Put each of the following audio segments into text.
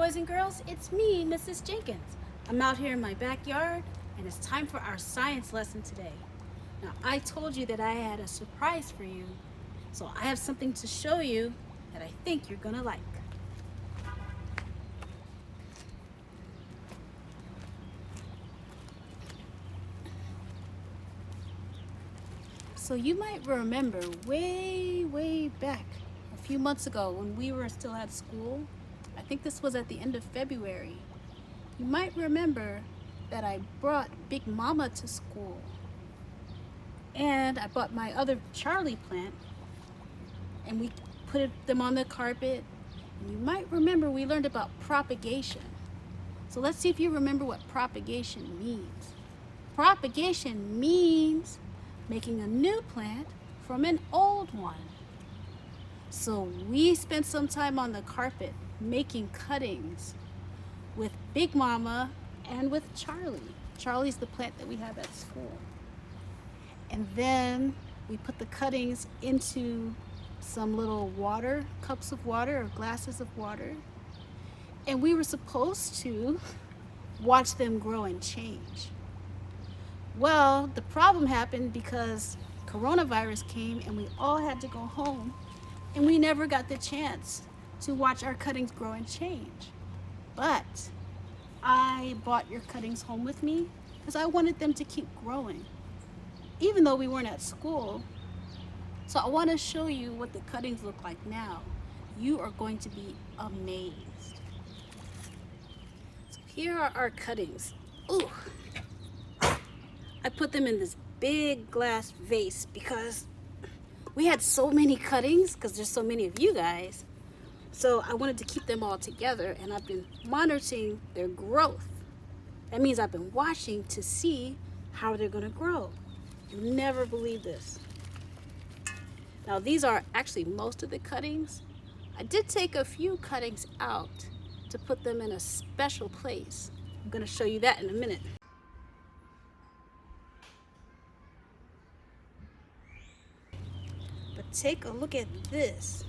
boys and girls, it's me, Mrs. Jenkins. I'm out here in my backyard, and it's time for our science lesson today. Now, I told you that I had a surprise for you, so I have something to show you that I think you're gonna like. So you might remember way back, a few months ago when we were still at school, I think this was at the end of February, you might remember that I brought Big Mama to school. And I brought my other Charlie plant and we put them on the carpet. And you might remember we learned about propagation. So let's see if you remember what propagation means. Propagation means making a new plant from an old one. So we spent some time on the carpet making cuttings with Big Mama and with Charlie. Charlie's the plant that we have at school. And then we put the cuttings into some little water, cups of water or glasses of water. And we were supposed to watch them grow and change. Well, the problem happened because coronavirus came and we all had to go home and we never got the chance to watch our cuttings grow and change. But I brought your cuttings home with me because I wanted them to keep growing, even though we weren't at school. So I want to show you what the cuttings look like now. You are going to be amazed. So here are our cuttings. Ooh. I put them in this big glass vase because we had so many cuttings because there's so many of you guys. So I wanted to keep them all together, and I've been monitoring their growth. That means I've been watching to see how they're going to grow. You'll never believe this. Now these are actually most of the cuttings. I did take a few cuttings out to put them in a special place. I'm going to show you that in a minute. But take a look at this.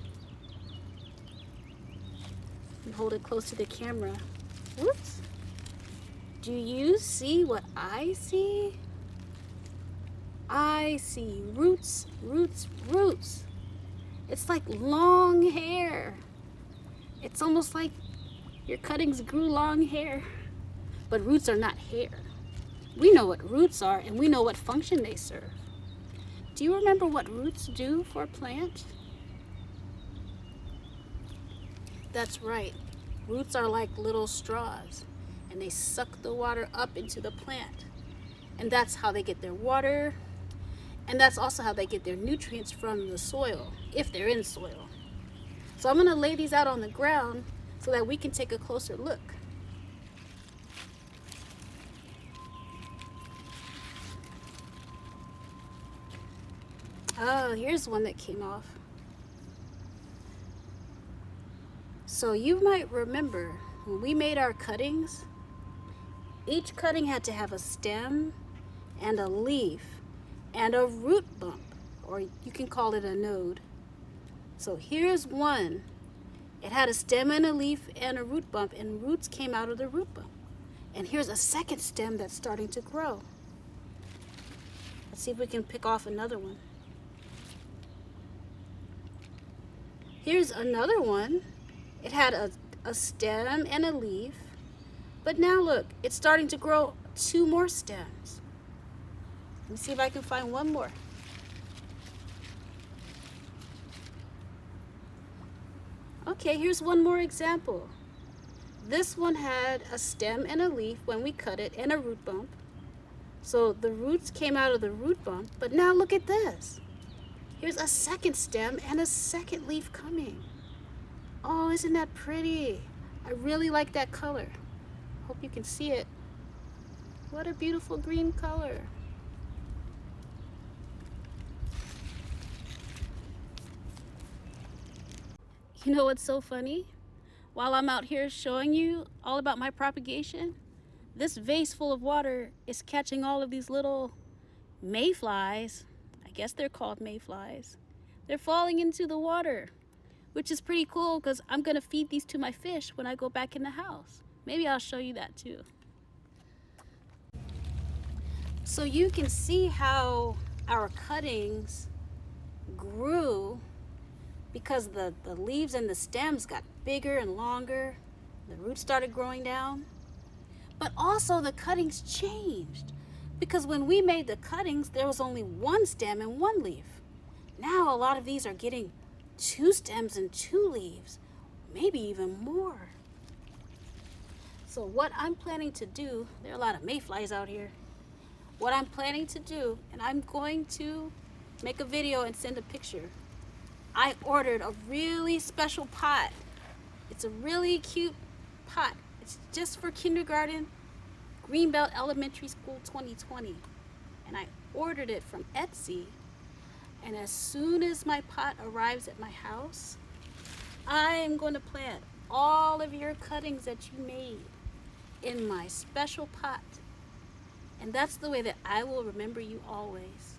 Hold it close to the camera. Whoops. Do you see what I see? I see roots, roots, roots. It's like long hair. It's almost like your cuttings grew long hair. But roots are not hair. We know what roots are and we know what function they serve. Do you remember what roots do for a plant? That's right. Roots are like little straws and they suck the water up into the plant. And that's how they get their water. And that's also how they get their nutrients from the soil, if they're in soil. So I'm going to lay these out on the ground so that we can take a closer look. Oh, here's one that came off. So you might remember when we made our cuttings, each cutting had to have a stem and a leaf and a root bump, or you can call it a node. So here's one. It had a stem and a leaf and a root bump, and roots came out of the root bump. And here's a second stem that's starting to grow. Let's see if we can pick off another one. Here's another one. It had a stem and a leaf, but now look, it's starting to grow two more stems. Let me see if I can find one more. Okay, here's one more example. This one had a stem and a leaf when we cut it and a root bump. So the roots came out of the root bump, but now look at this. Here's a second stem and a second leaf coming. Oh, isn't that pretty? I really like that color. Hope you can see it. What a beautiful green color. You know what's so funny? While I'm out here showing you all about my propagation, this vase full of water is catching all of these little mayflies. I guess they're called mayflies. They're falling into the water. which is pretty cool because I'm gonna feed these to my fish when I go back in the house. Maybe I'll show you that too. So you can see how our cuttings grew because the leaves and the stems got bigger and longer. The roots started growing down. But also the cuttings changed because when we made the cuttings, there was only one stem and one leaf. Now a lot of these are getting 2 stems and 2 leaves, maybe even more. So what I'm planning to do, there are a lot of mayflies out here. What I'm planning to do, and I'm going to make a video and send a picture. I ordered a really special pot. It's a really cute pot. It's just for kindergarten, Greenbelt Elementary School 2020. And I ordered it from Etsy. And as soon as my pot arrives at my house, I am going to plant all of your cuttings that you made in my special pot. And that's the way that I will remember you always.